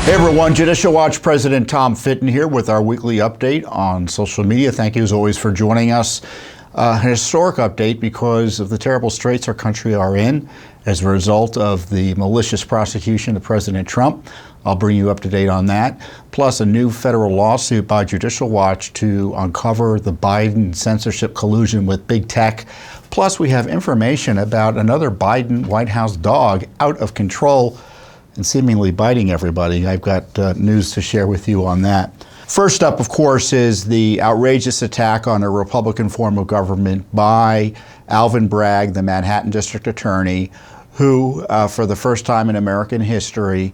Hey everyone, Judicial Watch President Tom Fitton here with our weekly update on social media. Thank you as always for joining us. An historic update because of the terrible straits our country are in as a result of the malicious prosecution of President Trump. I'll bring you up to date on that. Plus a new federal lawsuit by Judicial Watch to uncover the Biden censorship collusion with big tech. Plus we have information about another Biden White House dog out of control and seemingly biting everybody. I've got news to share with you on that. First up, of course, is the outrageous attack on a Republican form of government by Alvin Bragg, the Manhattan District Attorney, who, for the first time in American history,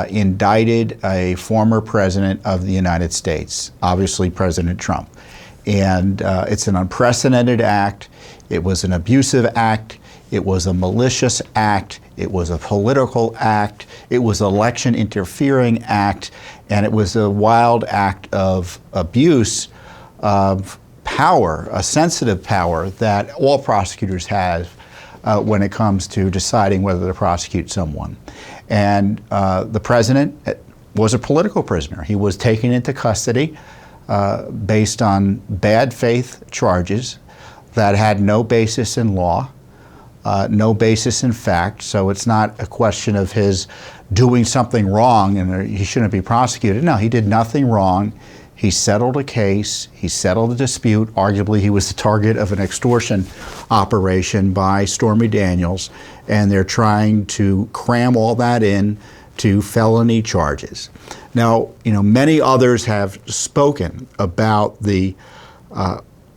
indicted a former president of the United States, obviously President Trump. And it's an unprecedented act. It was an abusive act. It was a malicious act. It was a political act. It was an election interfering act. And it was a wild act of abuse of power, a sensitive power that all prosecutors have when it comes to deciding whether to prosecute someone. And the president was a political prisoner. He was taken into custody based on bad faith charges that had no basis in law. No basis in fact, so it's not a question of his doing something wrong and he shouldn't be prosecuted. No, he did nothing wrong. He settled a case, he settled a dispute. Arguably, he was the target of an extortion operation by Stormy Daniels, and they're trying to cram all that in to felony charges. Now, many others have spoken about the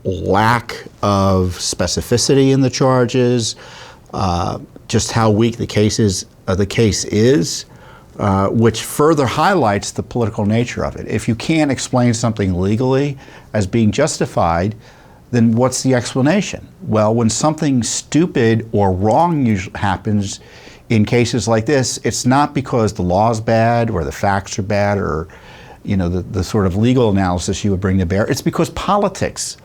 lack of specificity in the charges, just how weak the case is, which further highlights the political nature of it. If you can't explain something legally as being justified, then what's the explanation? Well, when something stupid or wrong happens in cases like this, it's not because the law's bad or the facts are bad or the sort of legal analysis you would bring to bear. It's because politics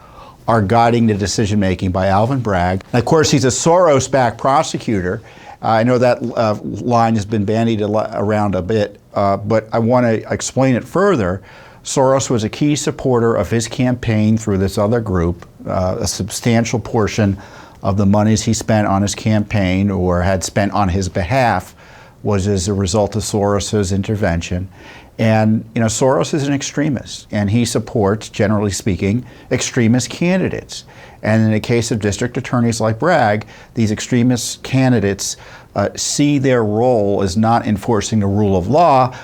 are guiding the decision-making by Alvin Bragg. And of course, he's a Soros-backed prosecutor. I know that line has been bandied around a bit, but I want to explain it further. Soros was a key supporter of his campaign through this other group. A substantial portion of the monies he spent on his campaign or had spent on his behalf was as a result of Soros's intervention. And Soros is an extremist, and he supports, generally speaking, extremist candidates. And in the case of district attorneys like Bragg, these extremist candidates see their role as not enforcing the rule of law,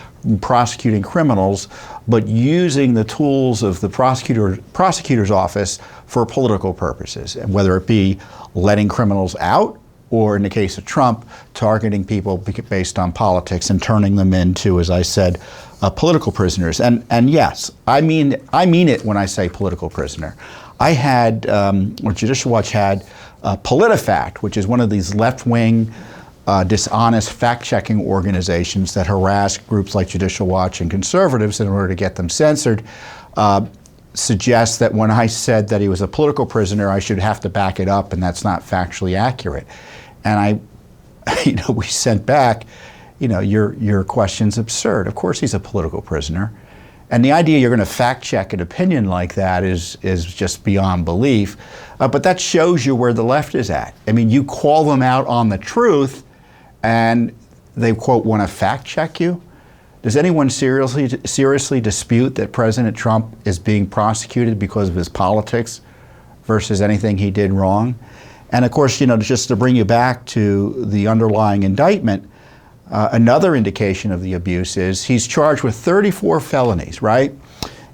prosecuting criminals, but using the tools of the prosecutor's office for political purposes, and whether it be letting criminals out, or in the case of Trump, targeting people based on politics and turning them into, as I said, political prisoners. And yes, I mean it when I say political prisoner. I had, or Judicial Watch had, PolitiFact, which is one of these left-wing, dishonest fact-checking organizations that harass groups like Judicial Watch and conservatives in order to get them censored, suggests that when I said that he was a political prisoner, I should have to back it up, and that's not factually accurate. And we sent back, your question's absurd. Of course he's a political prisoner. And the idea you're going to fact check an opinion like that is just beyond belief. But that shows you where the left is at. I mean, you call them out on the truth and they, quote, want to fact check you? Does anyone seriously dispute that President Trump is being prosecuted because of his politics versus anything he did wrong? And of course, just to bring you back to the underlying indictment, another indication of the abuse is he's charged with 34 felonies, right?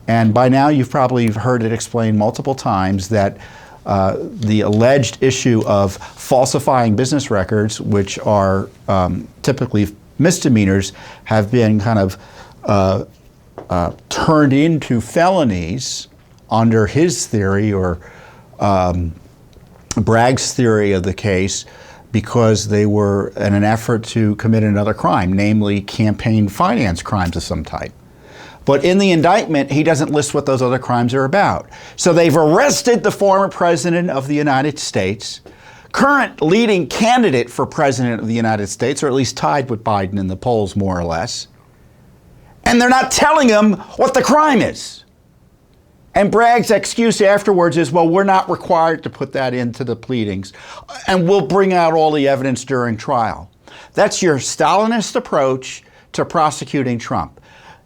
And by now you've probably heard it explained multiple times that the alleged issue of falsifying business records, which are typically misdemeanors, have been kind of turned into felonies under his theory or Bragg's theory of the case, because they were in an effort to commit another crime, namely campaign finance crimes of some type. But in the indictment, he doesn't list what those other crimes are about. So they've arrested the former president of the United States, current leading candidate for president of the United States, or at least tied with Biden in the polls more or less. And they're not telling him what the crime is. And Bragg's excuse afterwards is, well, we're not required to put that into the pleadings, and we'll bring out all the evidence during trial. That's your Stalinist approach to prosecuting Trump.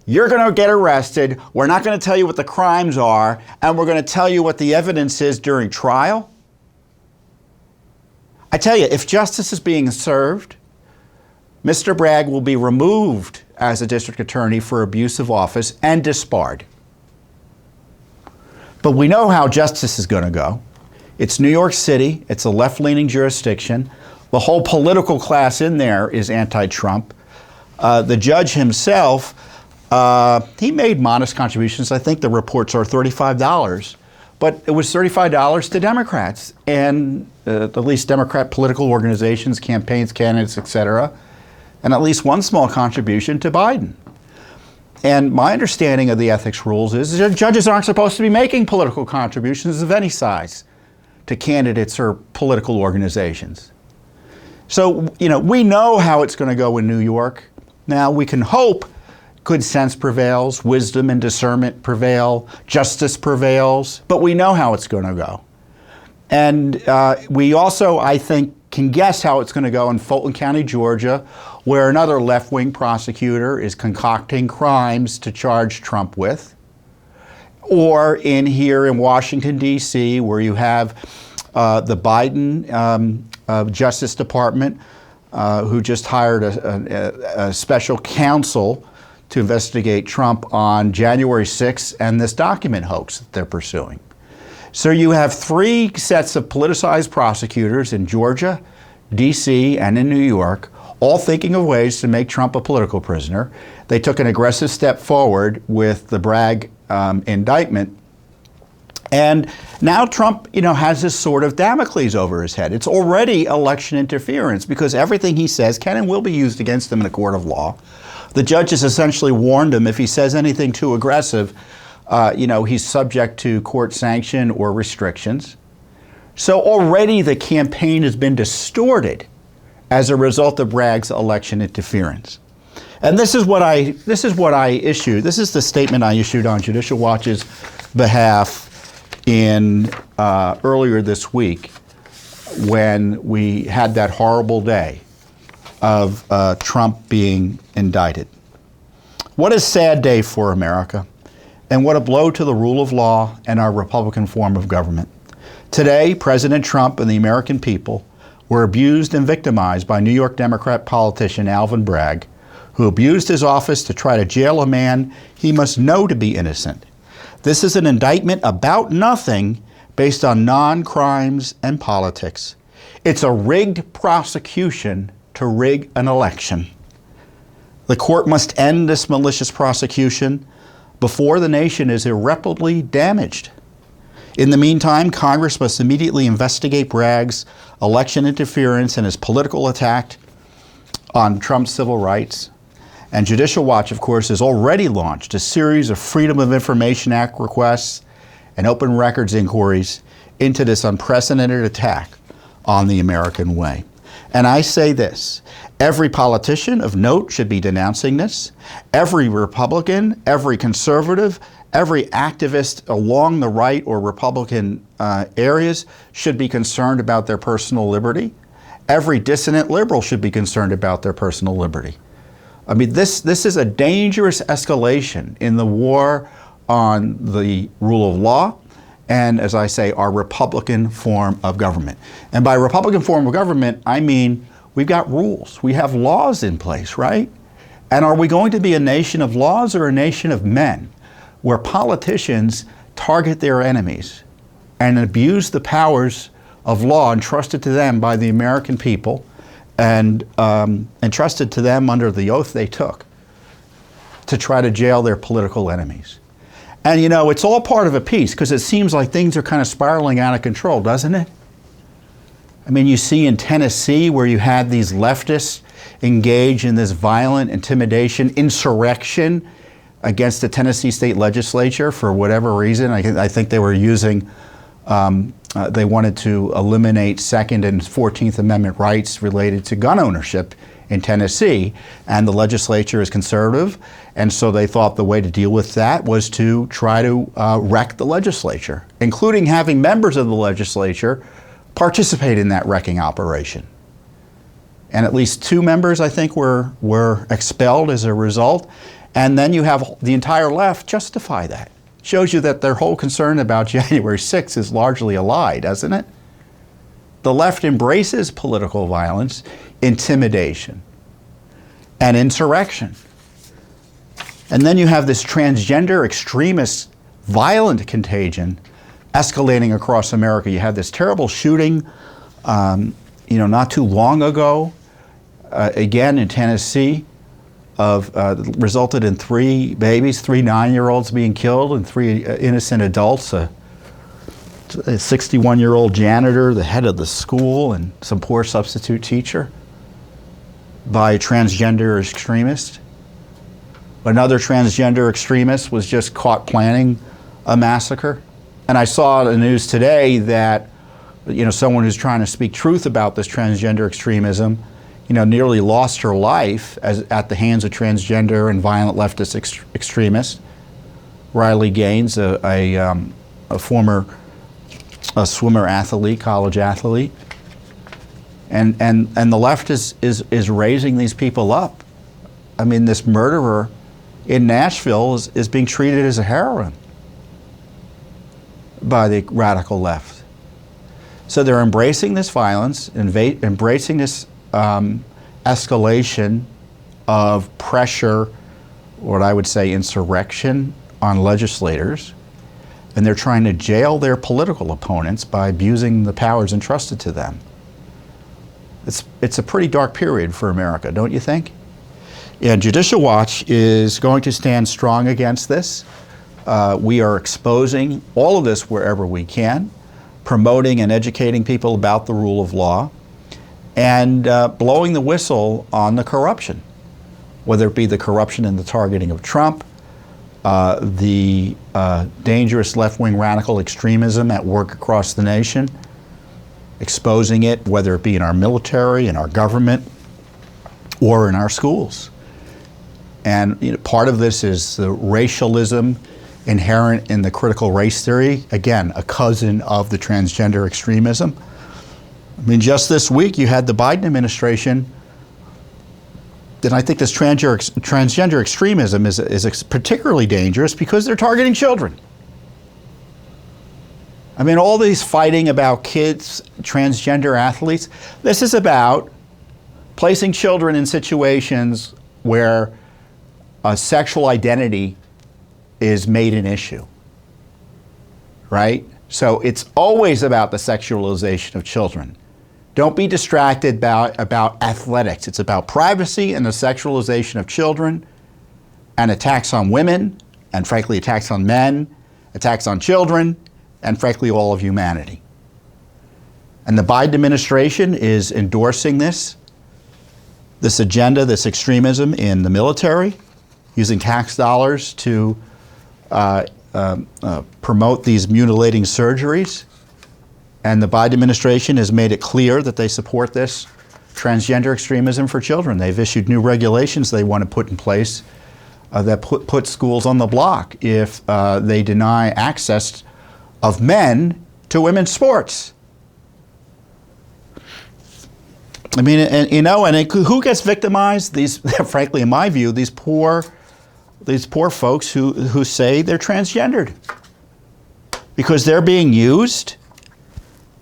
You're going to get arrested, we're not going to tell you what the crimes are, and we're going to tell you what the evidence is during trial? I tell you, if justice is being served, Mr. Bragg will be removed as a district attorney for abuse of office and disbarred. But we know how justice is going to go. It's New York City. It's a left-leaning jurisdiction. The whole political class in there is anti-Trump. The judge himself, he made modest contributions. I think the reports are $35. But it was $35 to Democrats and at least Democrat political organizations, campaigns, candidates, etc., and at least one small contribution to Biden. And my understanding of the ethics rules is that judges aren't supposed to be making political contributions of any size to candidates or political organizations. So, we know how it's going to go in New York. Now, we can hope good sense prevails, wisdom and discernment prevail, justice prevails, but we know how it's going to go. And we also, I think, can guess how it's going to go in Fulton County, Georgia, where another left-wing prosecutor is concocting crimes to charge Trump with. Or here in Washington, D.C., where you have the Biden Justice Department, who just hired a special counsel to investigate Trump on January 6th and this document hoax that they're pursuing. So you have three sets of politicized prosecutors in Georgia, D.C., and in New York, all thinking of ways to make Trump a political prisoner. They took an aggressive step forward with the Bragg indictment. And now Trump, has this sort of Damocles over his head. It's already election interference because everything he says can and will be used against him in a court of law. The judge has essentially warned him if he says anything too aggressive, he's subject to court sanction or restrictions. So already the campaign has been distorted as a result of Bragg's election interference. And this is what I issued. This is the statement I issued on Judicial Watch's behalf in earlier this week when we had that horrible day of Trump being indicted. What a sad day for America, and what a blow to the rule of law and our Republican form of government. Today, President Trump and the American people were abused and victimized by New York Democrat politician Alvin Bragg, who abused his office to try to jail a man he must know to be innocent. This is an indictment about nothing based on non-crimes and politics. It's a rigged prosecution to rig an election. The court must end this malicious prosecution before the nation is irreparably damaged. In the meantime, Congress must immediately investigate Bragg's election interference and his political attack on Trump's civil rights. And Judicial Watch, of course, has already launched a series of Freedom of Information Act requests and open records inquiries into this unprecedented attack on the American way. And I say this, every politician of note should be denouncing this. Every Republican, every conservative, every activist along the right or Republican areas should be concerned about their personal liberty. Every dissident liberal should be concerned about their personal liberty. I mean, this is a dangerous escalation in the war on the rule of law and, as I say, our Republican form of government. And by Republican form of government, I mean we've got rules. We have laws in place, right? And are we going to be a nation of laws or a nation of men where politicians target their enemies and abuse the powers of law entrusted to them by the American people and entrusted to them under the oath they took to try to jail their political enemies? And it's all part of a piece because it seems like things are kind of spiraling out of control, doesn't it? I mean, you see in Tennessee where you had these leftists engage in this violent intimidation, insurrection against the Tennessee state legislature for whatever reason. I think they were using, they wanted to eliminate Second and 14th Amendment rights related to gun ownership in Tennessee, and the legislature is conservative, and so they thought the way to deal with that was to try to wreck the legislature, including having members of the legislature participate in that wrecking operation. And at least 2 members, I think, were expelled as a result. And then you have the entire left justify that. Shows you that their whole concern about January 6th is largely a lie, doesn't it? The left embraces political violence, intimidation, and insurrection. And then you have this transgender extremist violent contagion escalating across America. You had this terrible shooting, not too long ago, again in Tennessee, resulted in 3 babies, 3 9-year-olds being killed, and 3 innocent adults. A 61-year-old janitor, the head of the school, and some poor substitute teacher by a transgender extremist. Another transgender extremist was just caught planning a massacre. And I saw in the news today that someone who's trying to speak truth about this transgender extremism, nearly lost her life at the hands of transgender and violent leftist extremists. Riley Gaines, a former swimmer athlete, college athlete, and the left is raising these people up. I mean, this murderer in Nashville is being treated as a heroine by the radical left. So they're embracing this violence, embracing this escalation of pressure, what I would say insurrection, on legislators, and they're trying to jail their political opponents by abusing the powers entrusted to them. It's a pretty dark period for America, don't you think? And Judicial Watch is going to stand strong against this. We are exposing all of this wherever we can, promoting and educating people about the rule of law, and blowing the whistle on the corruption, whether it be the corruption in the targeting of Trump, the dangerous left-wing radical extremism at work across the nation, exposing it, whether it be in our military, in our government, or in our schools. And part of this is the racialism inherent in the critical race theory, again, a cousin of the transgender extremism. I mean, just this week you had the Biden administration, and I think this transgender extremism is particularly dangerous because they're targeting children. I mean, all these fighting about kids, transgender athletes, this is about placing children in situations where a sexual identity is made an issue, right? So it's always about the sexualization of children. Don't be distracted about athletics. It's about privacy and the sexualization of children, and attacks on women, and frankly attacks on men, attacks on children, and frankly all of humanity. And the Biden administration is endorsing this agenda, this extremism in the military, using tax dollars to promote these mutilating surgeries. And the Biden administration has made it clear that they support this transgender extremism for children. They've issued new regulations they want to put in place that put schools on the block if they deny access of men to women's sports. I mean, and who gets victimized? These, frankly, in my view, these poor folks who say they're transgendered, because they're being used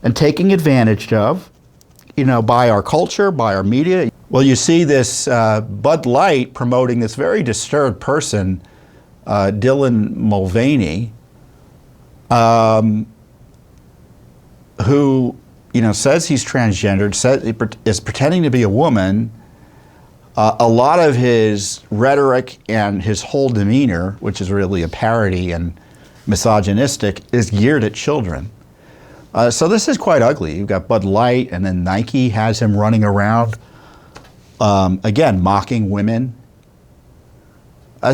and taken advantage of, by our culture, by our media. Well, you see this Bud Light promoting this very disturbed person, Dylan Mulvaney, who says he's transgendered, is pretending to be a woman. A lot of his rhetoric and his whole demeanor, which is really a parody and misogynistic, is geared at children. So this is quite ugly. You've got Bud Light, and then Nike has him running around, again, mocking women.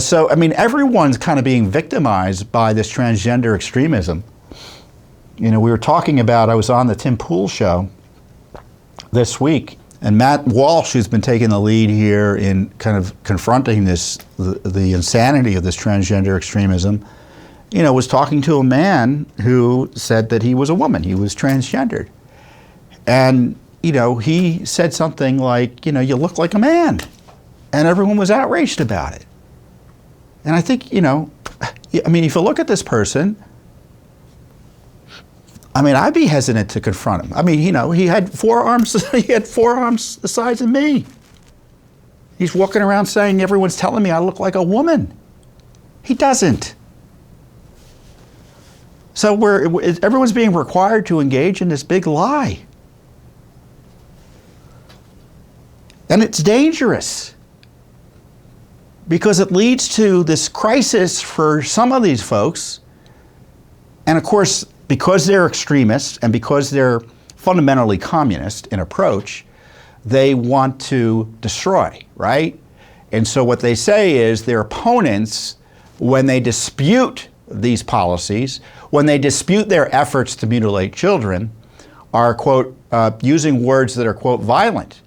So, I mean, everyone's kind of being victimized by this transgender extremism. We were talking about, I was on the Tim Pool show this week, And Matt Walsh, who's been taking the lead here in kind of confronting the insanity of this transgender extremism, was talking to a man who said that he was a woman, he was transgendered. And, he said something like, you look like a man. And everyone was outraged about it. And I think, if you look at this person, I'd be hesitant to confront him. He had 4 arms, he had 4 arms the size of me. He's walking around saying, everyone's telling me I look like a woman. He doesn't. So everyone's being required to engage in this big lie. And it's dangerous because it leads to this crisis for some of these folks. And of course, because they're extremists and because they're fundamentally communist in approach, they want to destroy, right? And so what they say is their opponents, when they dispute these policies, when they dispute their efforts to mutilate children, are, quote, using words that are, quote, violent.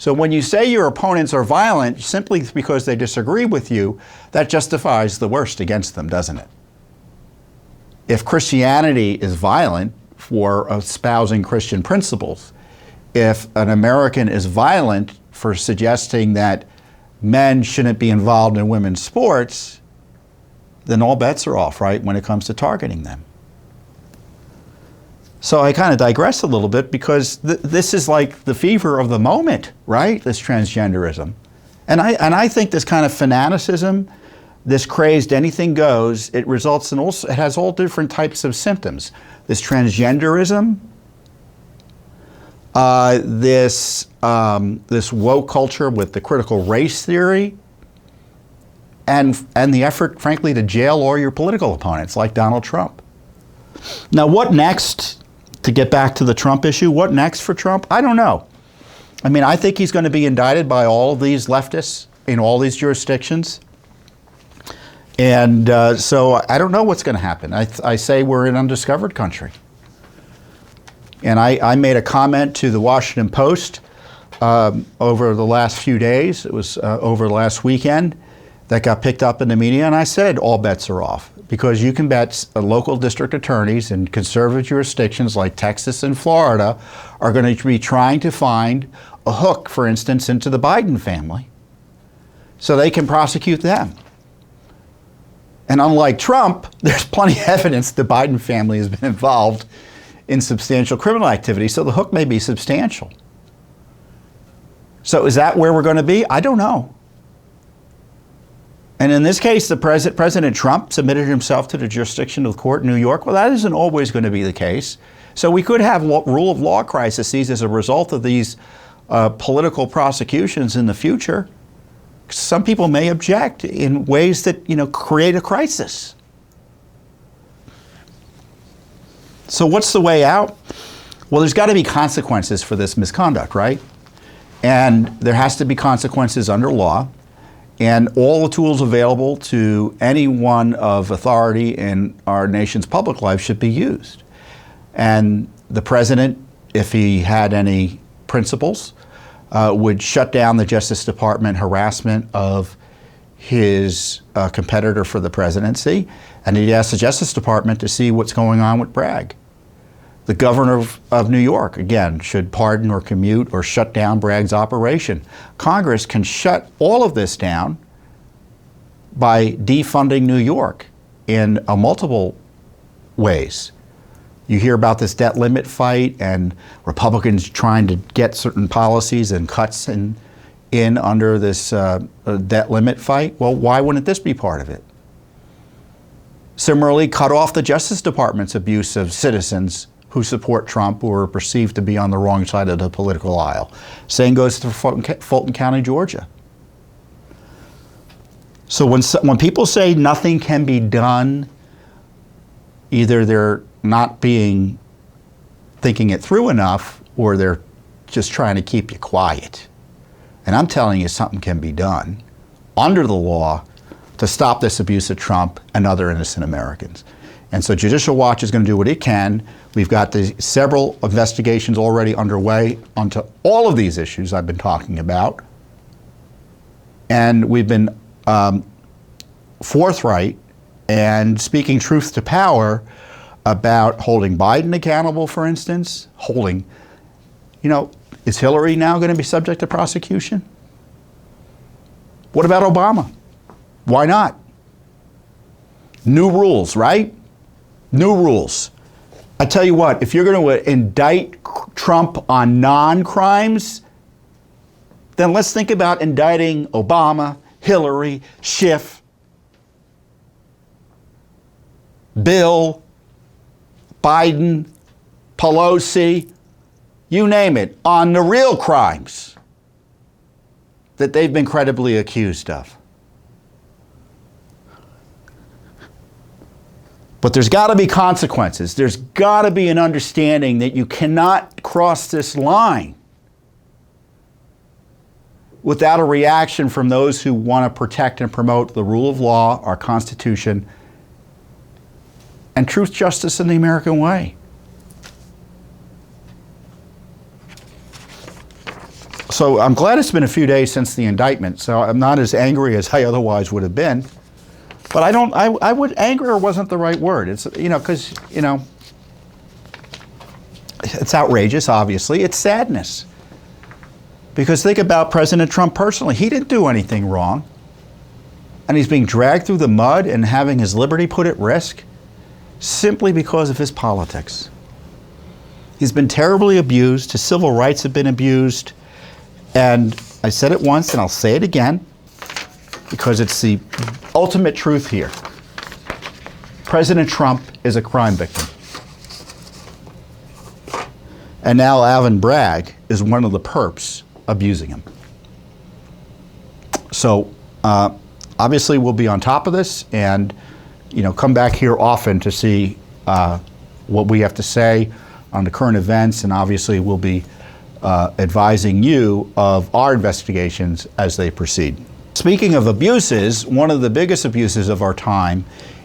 So when you say your opponents are violent simply because they disagree with you, that justifies the worst against them, doesn't it? If Christianity is violent for espousing Christian principles, if an American is violent for suggesting that men shouldn't be involved in women's sports, then all bets are off, right, when it comes to targeting them. So I kind of digress a little bit because this is like the fever of the moment, right, this transgenderism. And I think this kind of fanaticism, this crazed anything goes, it results in it has all different types of symptoms. This transgenderism, this woke culture with the critical race theory, and the effort, frankly, to jail all your political opponents like Donald Trump. Now, what next, to get back to the Trump issue, what next for Trump? I don't know. I think he's going to be indicted by all of these leftists in all these jurisdictions. And so I don't know what's going to happen. I say we're in undiscovered country. And I made a comment to the Washington Post over the last few days. It was over the last weekend that got picked up in the media. And I said all bets are off because you can bet local district attorneys in conservative jurisdictions like Texas and Florida are going to be trying to find a hook, for instance, into the Biden family so they can prosecute them. And unlike Trump, there's plenty of evidence the Biden family has been involved in substantial criminal activity, so the hook may be substantial. So is that where we're going to be? I don't know. And in this case, President Trump submitted himself to the jurisdiction of the court in New York. Well, that isn't always going to be the case. So we could have rule of law crises as a result of these political prosecutions in the future. Some people may object in ways that, create a crisis. So what's the way out? Well, there's got to be consequences for this misconduct, right? And there has to be consequences under law. And all the tools available to anyone of authority in our nation's public life should be used. And the president, if he had any principles, would shut down the Justice Department harassment of his competitor for the presidency, and he'd ask the Justice Department to see what's going on with Bragg. The governor of New York, again, should pardon or commute or shut down Bragg's operation. Congress can shut all of this down by defunding New York in multiple ways. You hear about this debt limit fight and Republicans trying to get certain policies and cuts in under this debt limit fight. Well, why wouldn't this be part of it? Similarly, cut off the Justice Department's abuse of citizens who support Trump or are perceived to be on the wrong side of the political aisle. Same goes to Fulton County, Georgia. So when people say nothing can be done, either they're not thinking it through enough, or they're just trying to keep you quiet. And I'm telling you, something can be done under the law to stop this abuse of Trump and other innocent Americans. And so Judicial Watch is going to do what it can. We've got several investigations already underway onto all of these issues I've been talking about. And we've been forthright and speaking truth to power about holding Biden accountable, for instance. Is Hillary now going to be subject to prosecution? What about Obama? Why not? New rules, right? New rules. I tell you what, if you're going to indict Trump on non-crimes, then let's think about indicting Obama, Hillary, Schiff, Bill, Biden, Pelosi, you name it, on the real crimes that they've been credibly accused of. But there's got to be consequences. There's got to be an understanding that you cannot cross this line without a reaction from those who want to protect and promote the rule of law, our Constitution, and truth, justice, and the American way. So I'm glad it's been a few days since the indictment, so I'm not as angry as I otherwise would have been. But anger wasn't the right word. It's, because, it's outrageous, obviously. It's sadness. Because think about President Trump personally. He didn't do anything wrong. And he's being dragged through the mud and having his liberty put at risk simply because of his politics. He's been terribly abused. His civil rights have been abused. And I said it once and I'll say it again, because it's the ultimate truth here. President Trump is a crime victim. And now Alvin Bragg is one of the perps abusing him. So obviously we'll be on top of this and come back here often to see what we have to say on the current events, and obviously we'll be advising you of our investigations as they proceed. Speaking of abuses, one of the biggest abuses of our time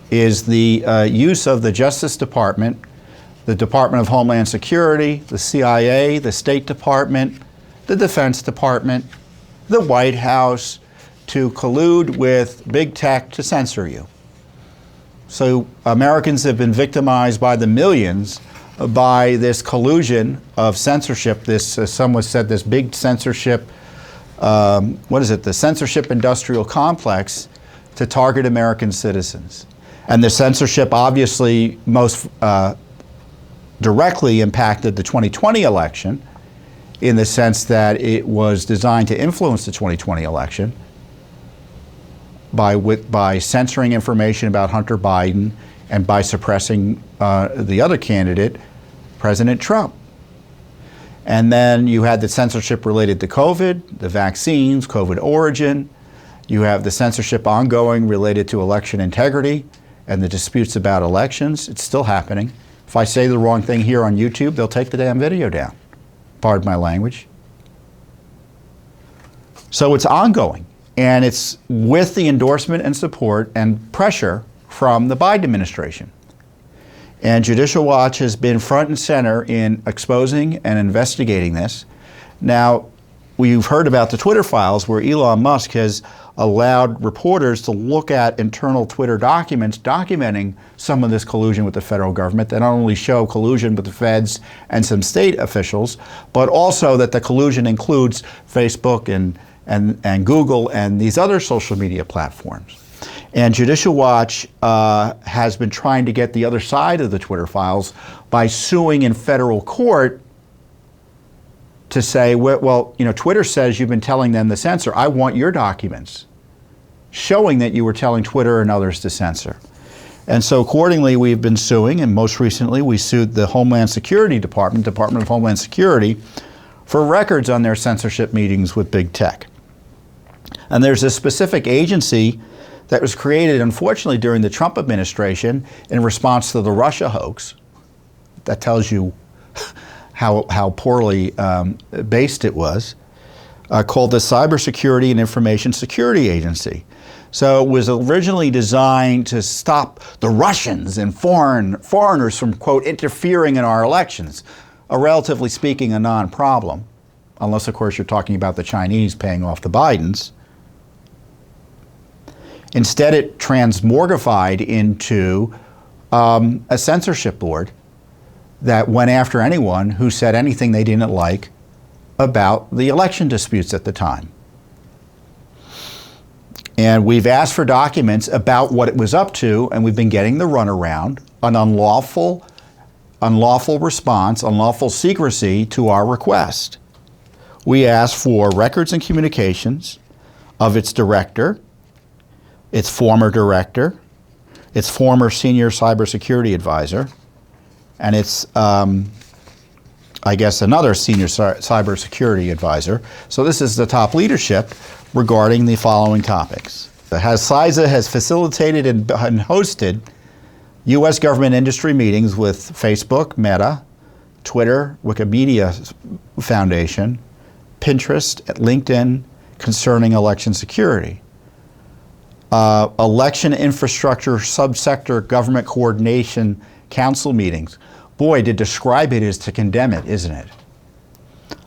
is the use of the Justice Department, the Department of Homeland Security, the CIA, the State Department, the Defense Department, the White House to collude with big tech to censor you. So Americans have been victimized by the millions by this collusion of censorship, someone said this big censorship, the censorship industrial complex to target American citizens. And the censorship obviously most directly impacted the 2020 election in the sense that it was designed to influence the 2020 election by censoring information about Hunter Biden and by suppressing the other candidate, President Trump. And then you had the censorship related to COVID, the vaccines, COVID origin. You have the censorship ongoing related to election integrity and the disputes about elections. It's still happening. If I say the wrong thing here on YouTube, they'll take the damn video down. Pardon my language. So it's ongoing. And it's with the endorsement and support and pressure from the Biden administration. And Judicial Watch has been front and center in exposing and investigating this. Now, we've heard about the Twitter files where Elon Musk has allowed reporters to look at internal Twitter documents documenting some of this collusion with the federal government that not only show collusion with the feds and some state officials, but also that the collusion includes Facebook and Google and these other social media platforms. And Judicial Watch has been trying to get the other side of the Twitter files by suing in federal court to say, well, Twitter says you've been telling them to censor. I want your documents showing that you were telling Twitter and others to censor. And so accordingly, we've been suing, and most recently we sued the Homeland Security Department of Homeland Security, for records on their censorship meetings with big tech. And there's a specific agency that was created, unfortunately, during the Trump administration in response to the Russia hoax. That tells you how poorly based it was. called the Cybersecurity and Information Security Agency. So it was originally designed to stop the Russians and foreigners from, quote, interfering in our elections. A relatively speaking, a non-problem, unless, of course, you're talking about the Chinese paying off the Bidens. Instead, it transmorgified into a censorship board that went after anyone who said anything they didn't like about the election disputes at the time. And we've asked for documents about what it was up to, and we've been getting the runaround, an unlawful response, unlawful secrecy to our request. We asked for records and communications of its director, its former director, its former senior cybersecurity advisor, and its, I guess, another senior cybersecurity advisor. So this is the top leadership regarding the following topics. CISA has facilitated and hosted U.S. government industry meetings with Facebook, Meta, Twitter, Wikimedia Foundation, Pinterest, LinkedIn concerning election security. Election infrastructure subsector government coordination council meetings. Boy, to describe it is to condemn it, isn't it?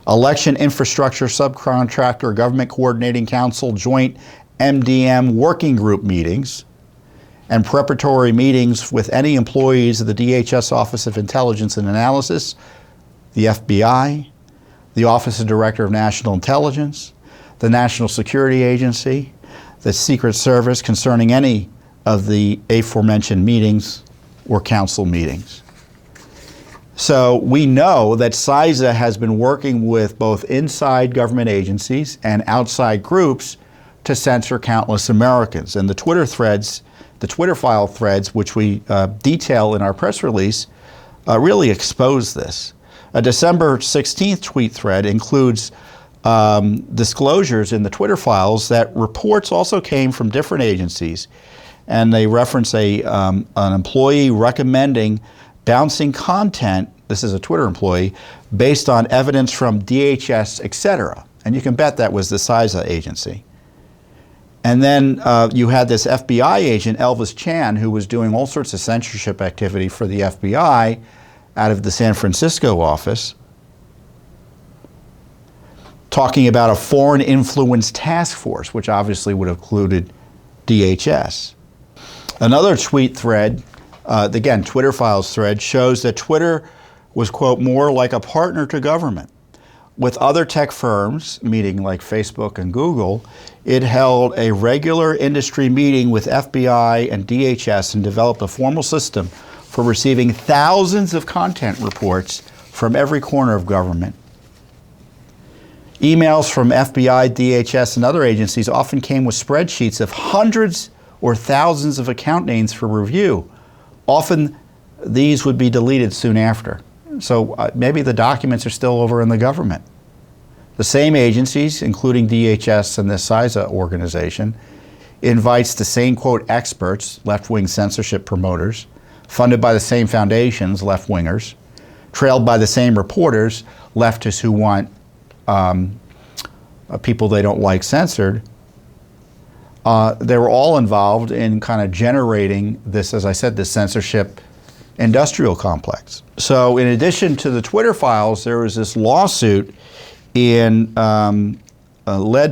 Election infrastructure subcontractor government coordinating council joint MDM working group meetings and preparatory meetings with any employees of the DHS Office of Intelligence and Analysis, the FBI, the Office of Director of National Intelligence, the National Security Agency, the Secret Service concerning any of the aforementioned meetings or council meetings. So we know that CISA has been working with both inside government agencies and outside groups to censor countless Americans. And the Twitter threads, the Twitter file threads, which we detail in our press release, really expose this. A December 16th tweet thread includes disclosures in the Twitter files that reports also came from different agencies, and they reference an employee recommending bouncing content, this is a Twitter employee, based on evidence from DHS, etc. And you can bet that was the CISA agency. And then you had this FBI agent, Elvis Chan, who was doing all sorts of censorship activity for the FBI out of the San Francisco office, talking about a foreign influence task force, which obviously would have included DHS. Another tweet thread, again, Twitter files thread, shows that Twitter was, quote, more like a partner to government. With other tech firms, meaning like Facebook and Google, it held a regular industry meeting with FBI and DHS and developed a formal system for receiving thousands of content reports from every corner of government. Emails from FBI, DHS, and other agencies often came with spreadsheets of hundreds or thousands of account names for review. Often these would be deleted soon after. So maybe the documents are still over in the government. The same agencies, including DHS and the CISA organization, invites the same, quote, experts, left-wing censorship promoters, funded by the same foundations, left-wingers, trailed by the same reporters, leftists who want people they don't like censored. They were all involved in kind of generating this, as I said, this censorship industrial complex. So in addition to the Twitter files, there was this lawsuit led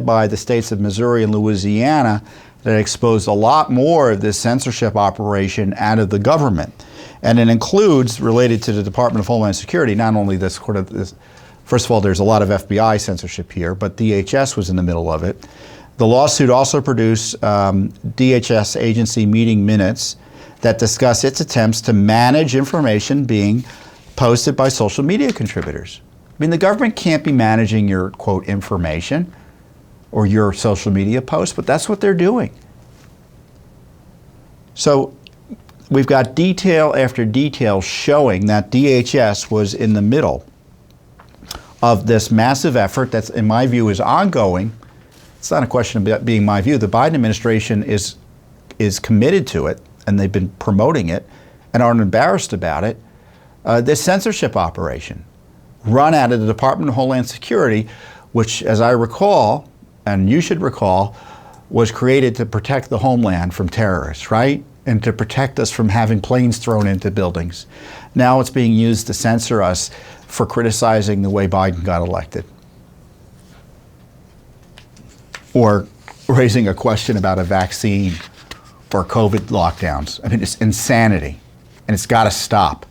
by the states of Missouri and Louisiana that exposed a lot more of this censorship operation out of the government. And it includes, related to the Department of Homeland Security, not only this sort of this, first of all, there's a lot of FBI censorship here, but DHS was in the middle of it. The lawsuit also produced DHS agency meeting minutes that discuss its attempts to manage information being posted by social media contributors. I mean, the government can't be managing your, quote, information or your social media posts, but that's what they're doing. So we've got detail after detail showing that DHS was in the middle of this massive effort that, in my view, is ongoing. It's not a question of being my view. The Biden administration is committed to it, and they've been promoting it and aren't embarrassed about it. This censorship operation run out of the Department of Homeland Security, which, as I recall, and you should recall, was created to protect the homeland from terrorists, right? And to protect us from having planes thrown into buildings. Now it's being used to censor us for criticizing the way Biden got elected. Or raising a question about a vaccine or COVID lockdowns. I mean, it's insanity, and it's got to stop.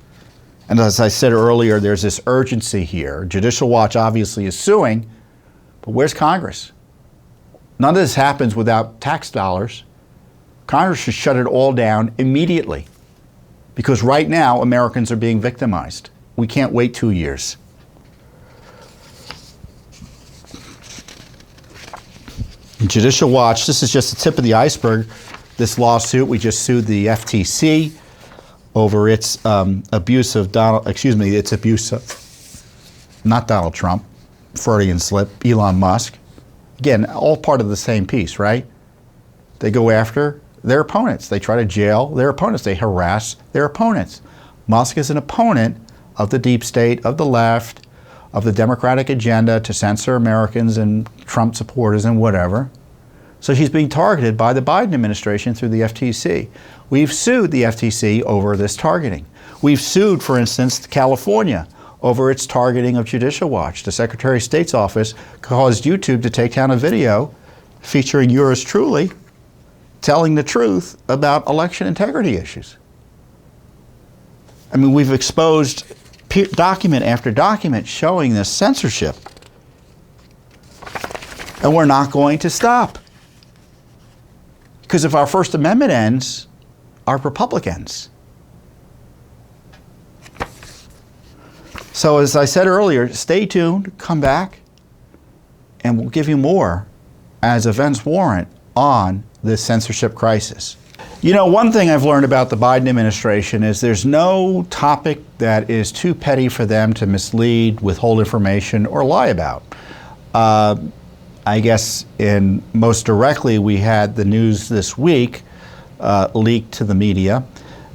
And as I said earlier, there's this urgency here. Judicial Watch obviously is suing, but where's Congress? None of this happens without tax dollars. Congress should shut it all down immediately, because right now Americans are being victimized. We can't wait 2 years. Judicial Watch, this is just the tip of the iceberg. This lawsuit, we just sued the FTC over its abuse of not Donald Trump, Freudian slip, Elon Musk. Again, all part of the same piece, right? They go after their opponents. They try to jail their opponents. They harass their opponents. Musk is an opponent of the deep state, of the left, of the Democratic agenda to censor Americans and Trump supporters and whatever. So he's being targeted by the Biden administration through the FTC. We've sued the FTC over this targeting. We've sued, for instance, California over its targeting of Judicial Watch. The Secretary of State's office caused YouTube to take down a video featuring yours truly telling the truth about election integrity issues. I mean, we've exposed document after document showing this censorship. And we're not going to stop. Because if our First Amendment ends, our Republic ends. So as I said earlier, stay tuned, come back, and we'll give you more as events warrant on this censorship crisis. You know, one thing I've learned about the Biden administration is there's no topic that is too petty for them to mislead, withhold information, or lie about. I guess most directly, we had the news this week leaked to the media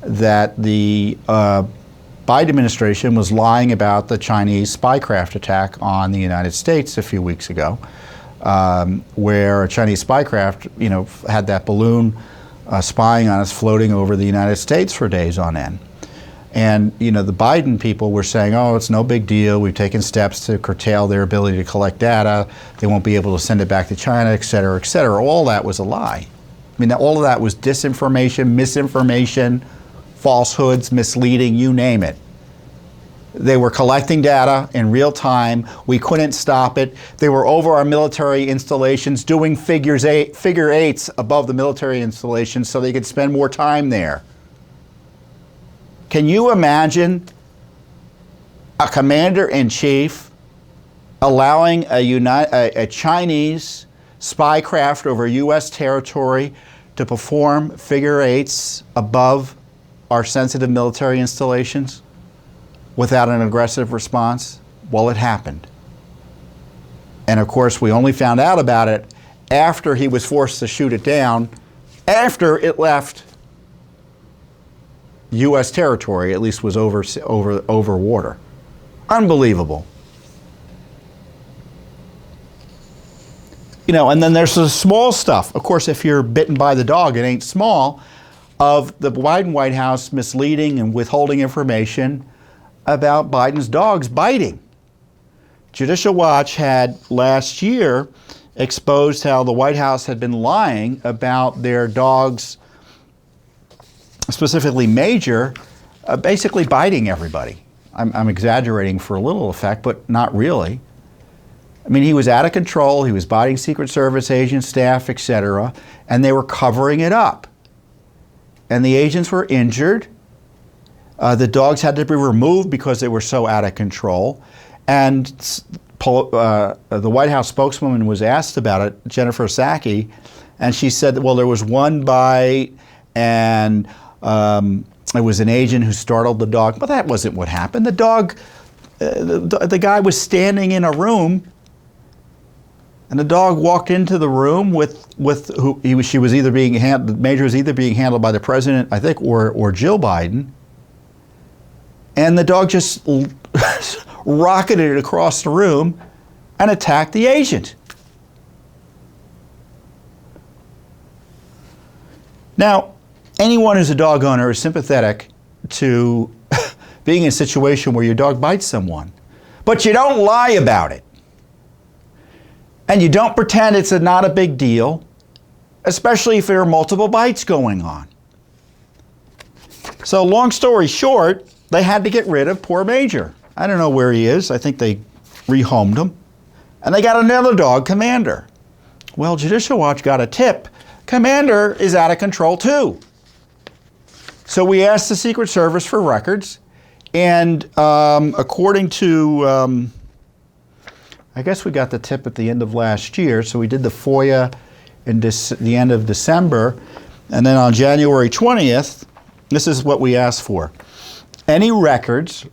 that the Biden administration was lying about the Chinese spycraft attack on the United States a few weeks ago, where a Chinese spycraft, had that balloon spying on us floating over the United States for days on end. And, the Biden people were saying, oh, it's no big deal. We've taken steps to curtail their ability to collect data. They won't be able to send it back to China, et cetera, et cetera. All that was a lie. I mean, all of that was disinformation, misinformation, falsehoods, misleading, you name it. They were collecting data in real time. We couldn't stop it. They were over our military installations doing figure eights above the military installations so they could spend more time there. Can you imagine a commander-in-chief allowing a Chinese spycraft over U.S. territory to perform figure eights above our sensitive military installations without an aggressive response? Well, it happened. And of course, we only found out about it after he was forced to shoot it down, after it left U.S. territory, at least was over water. Unbelievable. And then there's the small stuff. Of course, if you're bitten by the dog, it ain't small, of the Biden White House misleading and withholding information about Biden's dogs biting. Judicial Watch had last year exposed how the White House had been lying about their dogs, specifically Major, basically biting everybody. I'm exaggerating for a little effect, but not really. I mean, he was out of control. He was biting Secret Service agents, staff, etc., and they were covering it up. And the agents were injured. The dogs had to be removed because they were so out of control. And the White House spokeswoman was asked about it, Jennifer Psaki, and she said, well, there was one bite, and it was an agent who startled the dog. But that wasn't what happened. The dog, the guy was standing in a room, and the dog walked into the room Major was either being handled by the president, I think, or Jill Biden. And the dog just rocketed across the room and attack the agent. Now, anyone who's a dog owner is sympathetic to being in a situation where your dog bites someone, but you don't lie about it. And you don't pretend it's not a big deal, especially if there are multiple bites going on. So long story short, they had to get rid of poor Major. I don't know where he is. I think they rehomed him. And they got another dog, Commander. Well, Judicial Watch got a tip. Commander is out of control too. So we asked the Secret Service for records. And according to, I guess we got the tip at the end of last year. So we did the FOIA in the end of December. And then on January 20th, this is what we asked for. Any records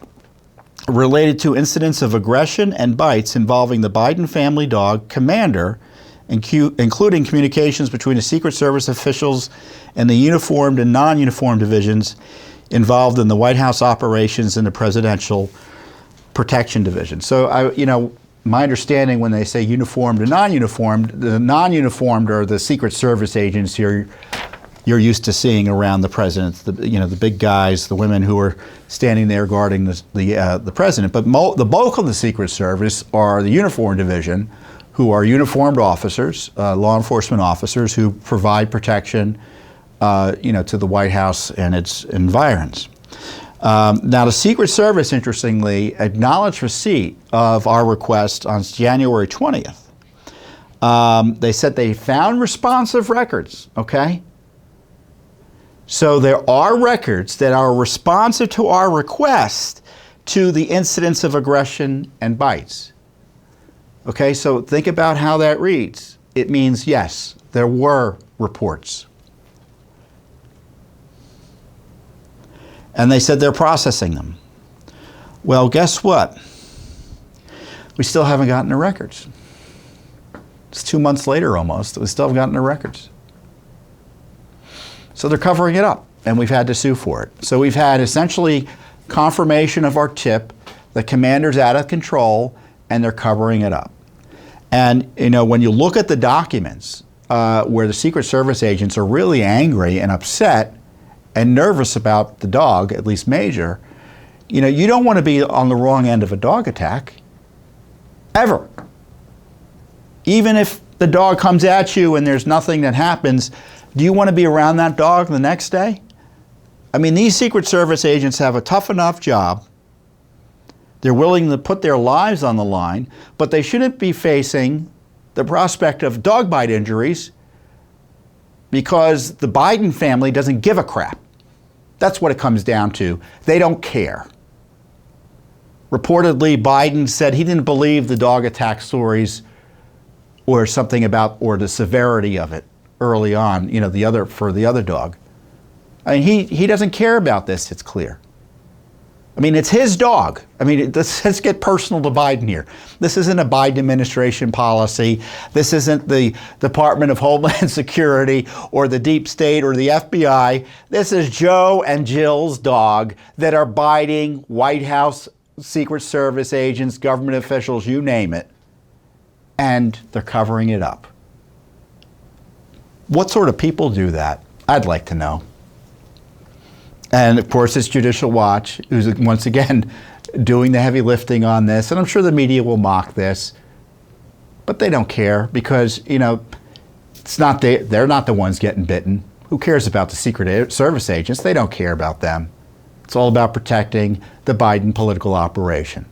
related to incidents of aggression and bites involving the Biden family dog, Commander, including communications between the Secret Service officials and the uniformed and non-uniformed divisions involved in the White House operations and the Presidential Protection Division. So, my understanding when they say uniformed and non-uniformed, the non-uniformed are the Secret Service agents here you're used to seeing around the president, the big guys, the women who are standing there guarding the president. But the bulk of the Secret Service are the uniformed division, who are uniformed officers, law enforcement officers who provide protection, to the White House and its environs. Now, the Secret Service, interestingly, acknowledged receipt of our request on January 20th. They said they found responsive records, okay? So there are records that are responsive to our request to the incidents of aggression and bites. Okay, so think about how that reads. It means, yes, there were reports. And they said they're processing them. Well, guess what? We still haven't gotten the records. It's 2 months later almost. We still haven't gotten the records. So they're covering it up, and we've had to sue for it. So we've had essentially confirmation of our tip, the Commander's out of control, and they're covering it up. And when you look at the documents where the Secret Service agents are really angry and upset and nervous about the dog, at least Major, you don't want to be on the wrong end of a dog attack, ever. Even if the dog comes at you and there's nothing that happens, do you want to be around that dog the next day? I mean, these Secret Service agents have a tough enough job. They're willing to put their lives on the line, but they shouldn't be facing the prospect of dog bite injuries because the Biden family doesn't give a crap. That's what it comes down to. They don't care. Reportedly, Biden said he didn't believe the dog attack stories or something about, or the severity of it early on, for the other dog. I mean, he doesn't care about this, it's clear. I mean, it's his dog. I mean, let's get personal to Biden here. This isn't a Biden administration policy. This isn't the Department of Homeland Security or the Deep State or the FBI. This is Joe and Jill's dog that are biting White House, Secret Service agents, government officials, you name it. And they're covering it up. What sort of people do that? I'd like to know. And of course, it's Judicial Watch, who's once again doing the heavy lifting on this. And I'm sure the media will mock this, but they don't care because, it's not they're not the ones getting bitten. Who cares about the Secret Service agents? They don't care about them. It's all about protecting the Biden political operation.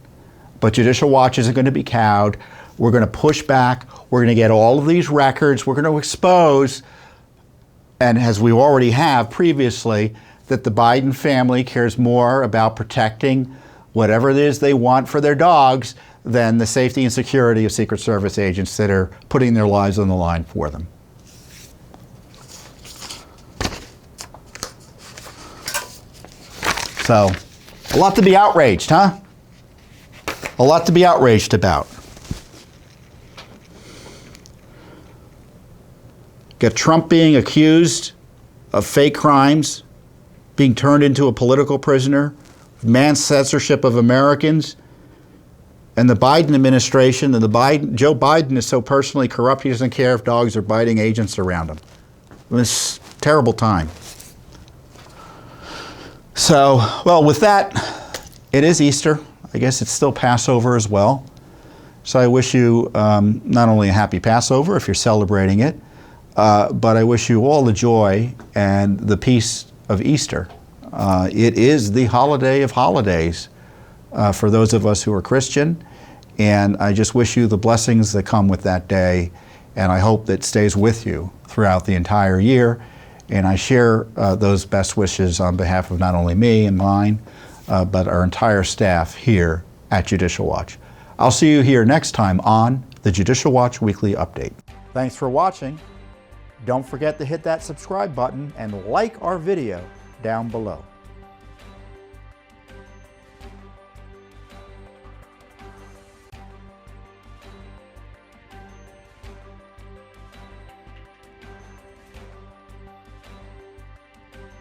But Judicial Watch isn't going to be cowed. We're going to push back. We're going to get all of these records. We're going to expose, and as we already have previously, that the Biden family cares more about protecting whatever it is they want for their dogs than the safety and security of Secret Service agents that are putting their lives on the line for them. So, a lot to be outraged, huh? A lot to be outraged about. Got Trump being accused of fake crimes, being turned into a political prisoner, mass censorship of Americans. And the Biden administration and Joe Biden is so personally corrupt, he doesn't care if dogs are biting agents around him. It's a terrible time. So, well, with that, it is Easter. I guess it's still Passover as well. So I wish you not only a happy Passover if you're celebrating it, but I wish you all the joy and the peace of Easter. It is the holiday of holidays for those of us who are Christian, and I just wish you the blessings that come with that day, and I hope that stays with you throughout the entire year. And I share those best wishes on behalf of not only me and mine, but our entire staff here at Judicial Watch. I'll see you here next time on the Judicial Watch Weekly Update. Thanks for watching. Don't forget to hit that subscribe button and like our video down below.